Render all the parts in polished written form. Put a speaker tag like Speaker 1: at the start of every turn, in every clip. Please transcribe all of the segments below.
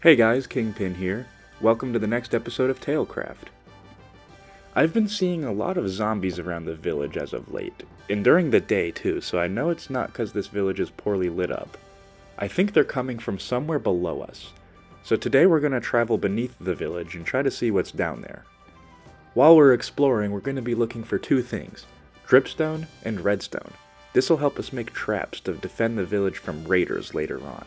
Speaker 1: Hey guys, Kingpin here. Welcome to the next episode of TaleCraft. I've been seeing a lot of zombies around the village as of late, and during the day too, so I know it's not because this village is poorly lit up. I think they're coming from somewhere below us. So today we're going to travel beneath the village and try to see what's down there. While we're exploring, we're going to be looking for two things, dripstone and redstone. This will help us make traps to defend the village from raiders later on,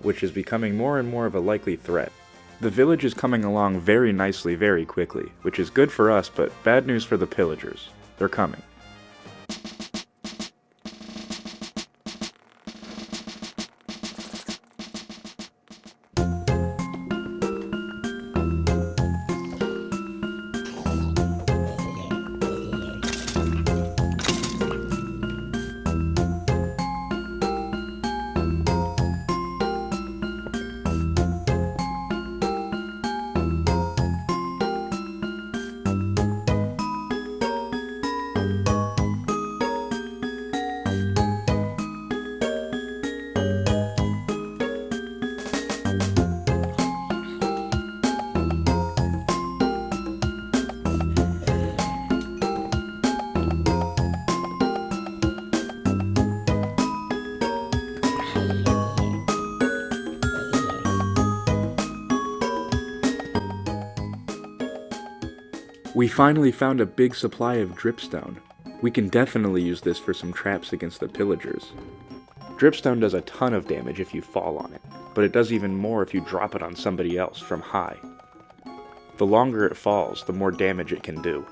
Speaker 1: which is becoming more and more of a likely threat. The village is coming along very nicely very quickly, which is good for us, but bad news for the pillagers. They're coming. We finally found a big supply of dripstone. We can definitely use this for some traps against the pillagers. Dripstone does a ton of damage if you fall on it, but it does even more if you drop it on somebody else from high. The longer it falls, the more damage it can do.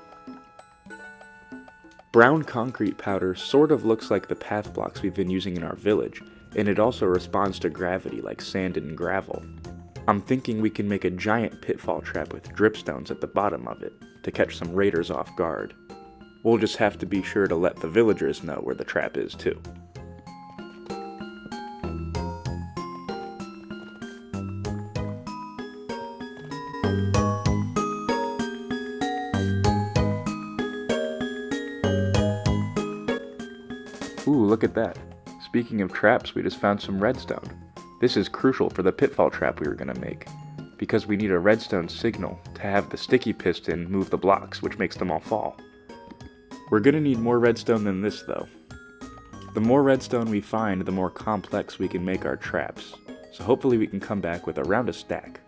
Speaker 1: Brown concrete powder sort of looks like the path blocks we've been using in our village, and it also responds to gravity like sand and gravel. I'm thinking we can make a giant pitfall trap with dripstones at the bottom of it, to catch some raiders off guard. We'll just have to be sure to let the villagers know where the trap is too. Ooh, look at that. Speaking of traps, we just found some redstone. This is crucial for the pitfall trap we were going to make, because we need a redstone signal to have the sticky piston move the blocks, which makes them all fall. We're going to need more redstone than this though. The more redstone we find, the more complex we can make our traps, so hopefully we can come back with around a stack.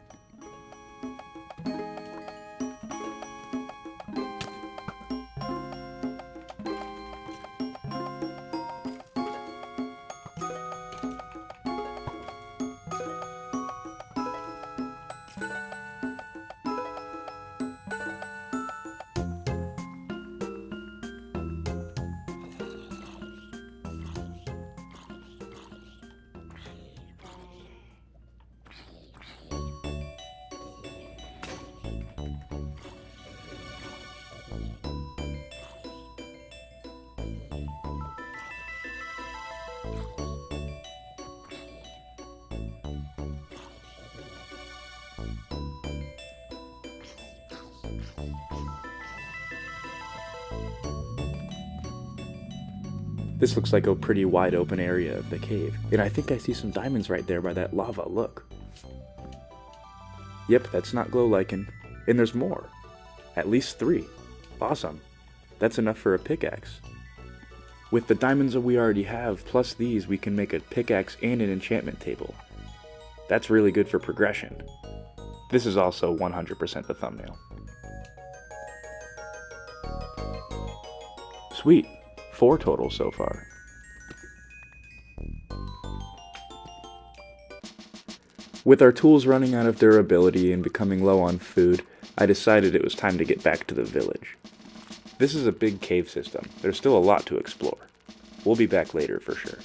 Speaker 1: This looks like a pretty wide open area of the cave, and I think I see some diamonds right there by that lava, look. Yep, that's not glow lichen, and there's more. At least 3. Awesome. That's enough for a pickaxe. With the diamonds that we already have, plus these, we can make a pickaxe and an enchantment table. That's really good for progression. This is also 100% the thumbnail. Sweet. 4 total so far. With our tools running out of durability and becoming low on food, I decided it was time to get back to the village. This is a big cave system. There's still a lot to explore. We'll be back later for sure.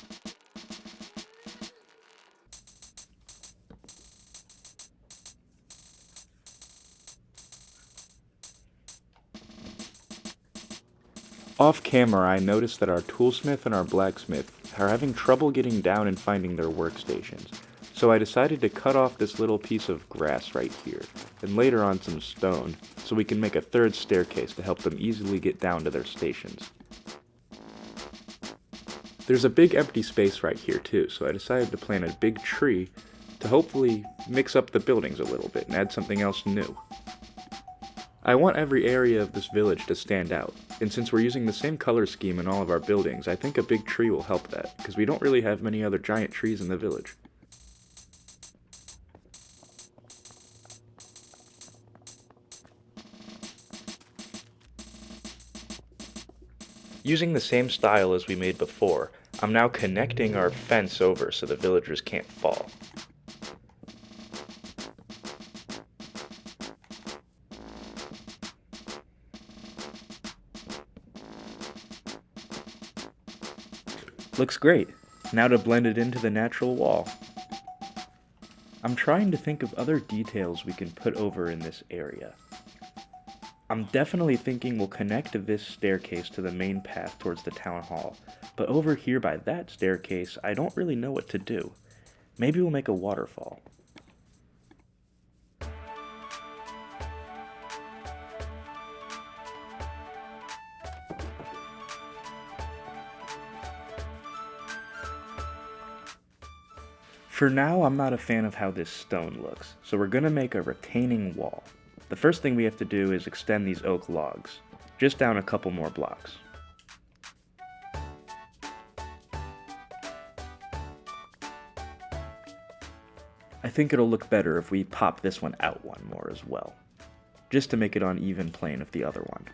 Speaker 1: Off camera, I noticed that our toolsmith and our blacksmith are having trouble getting down and finding their workstations, so I decided to cut off this little piece of grass right here, and later on some stone, so we can make a third staircase to help them easily get down to their stations. There's a big empty space right here too, so I decided to plant a big tree to hopefully mix up the buildings a little bit and add something else new. I want every area of this village to stand out, and since we're using the same color scheme in all of our buildings, I think a big tree will help that, because we don't really have many other giant trees in the village. Using the same style as we made before, I'm now connecting our fence over so the villagers can't fall. Looks great. Now to blend it into the natural wall. I'm trying to think of other details we can put over in this area. I'm definitely thinking we'll connect this staircase to the main path towards the town hall, but over here by that staircase, I don't really know what to do. Maybe we'll make a waterfall. For now, I'm not a fan of how this stone looks, so we're gonna make a retaining wall. The first thing we have to do is extend these oak logs, just down a couple more blocks. I think it'll look better if we pop this one out one more as well, just to make it on even plane with the other one.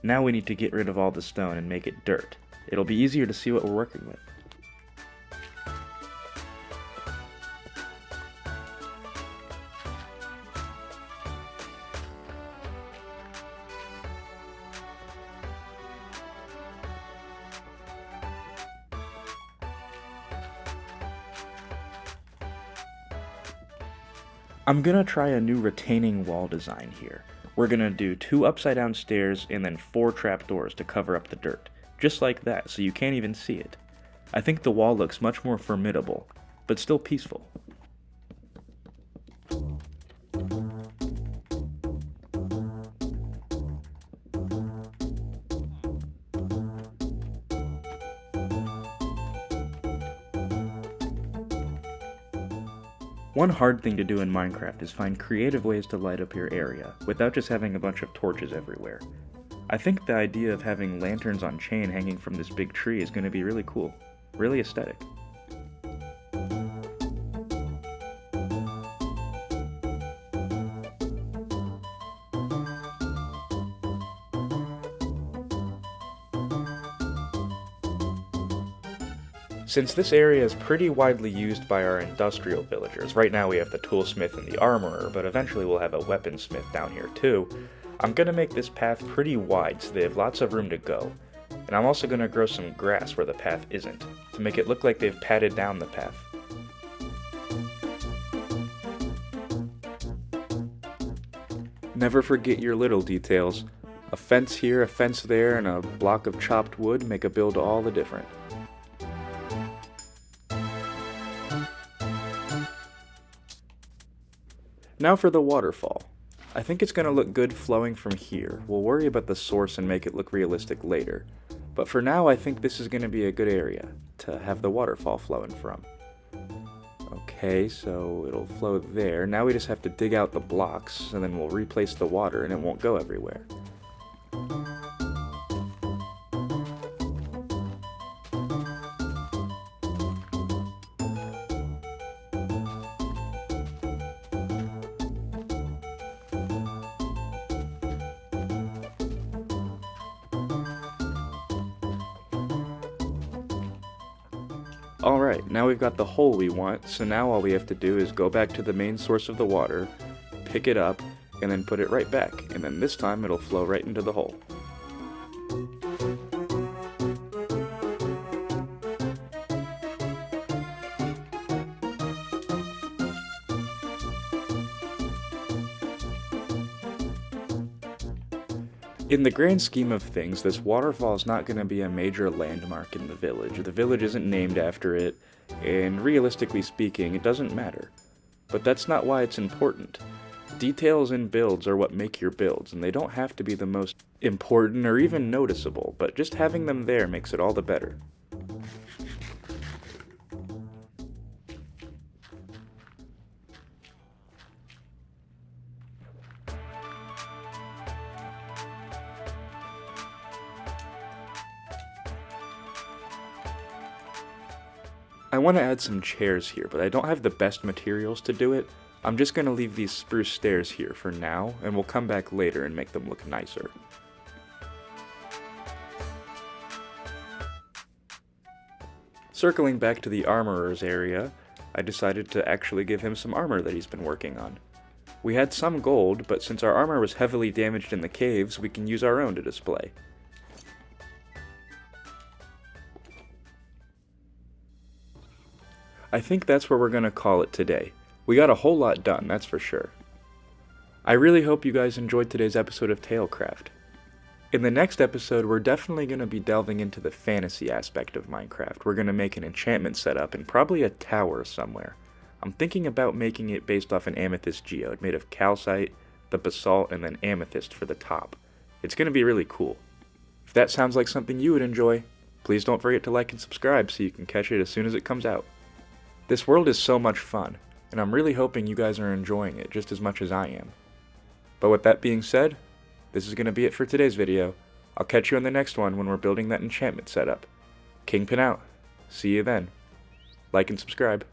Speaker 1: Now we need to get rid of all the stone and make it dirt. It'll be easier to see what we're working with. I'm gonna try a new retaining wall design here. We're gonna do 2 upside down stairs and then 4 trapdoors to cover up the dirt. Just like that, so you can't even see it. I think the wall looks much more formidable, but still peaceful. One hard thing to do in Minecraft is find creative ways to light up your area, without just having a bunch of torches everywhere. I think the idea of having lanterns on chain hanging from this big tree is going to be really cool, really aesthetic. Since this area is pretty widely used by our industrial villagers, right now we have the toolsmith and the armorer, but eventually we'll have a weaponsmith down here too, I'm going to make this path pretty wide so they have lots of room to go. And I'm also going to grow some grass where the path isn't, to make it look like they've padded down the path. Never forget your little details. A fence here, a fence there, and a block of chopped wood make a build all the different. Now for the waterfall. I think it's going to look good flowing from here. We'll worry about the source and make it look realistic later. But for now, I think this is going to be a good area to have the waterfall flowing from. Okay, so it'll flow there. Now we just have to dig out the blocks, and then we'll replace the water and it won't go everywhere. Alright, now we've got the hole we want, so now all we have to do is go back to the main source of the water, pick it up, and then put it right back, and then this time it'll flow right into the hole. In the grand scheme of things, this waterfall is not going to be a major landmark in the village. The village isn't named after it, and realistically speaking, it doesn't matter. But that's not why it's important. Details in builds are what make your builds, and they don't have to be the most important or even noticeable, but just having them there makes it all the better. I want to add some chairs here, but I don't have the best materials to do it. I'm just going to leave these spruce stairs here for now, and we'll come back later and make them look nicer. Circling back to the armorer's area, I decided to actually give him some armor that he's been working on. We had some gold, but since our armor was heavily damaged in the caves, we can use our own to display. I think that's where we're going to call it today. We got a whole lot done, that's for sure. I really hope you guys enjoyed today's episode of TaleCraft. In the next episode, we're definitely going to be delving into the fantasy aspect of Minecraft. We're going to make an enchantment setup and probably a tower somewhere. I'm thinking about making it based off an amethyst geode made of calcite, the basalt, and then amethyst for the top. It's going to be really cool. If that sounds like something you would enjoy, please don't forget to like and subscribe so you can catch it as soon as it comes out. This world is so much fun, and I'm really hoping you guys are enjoying it just as much as I am. But with that being said, this is going to be it for today's video. I'll catch you in the next one when we're building that enchantment setup. Kingpin out. See you then. Like and subscribe.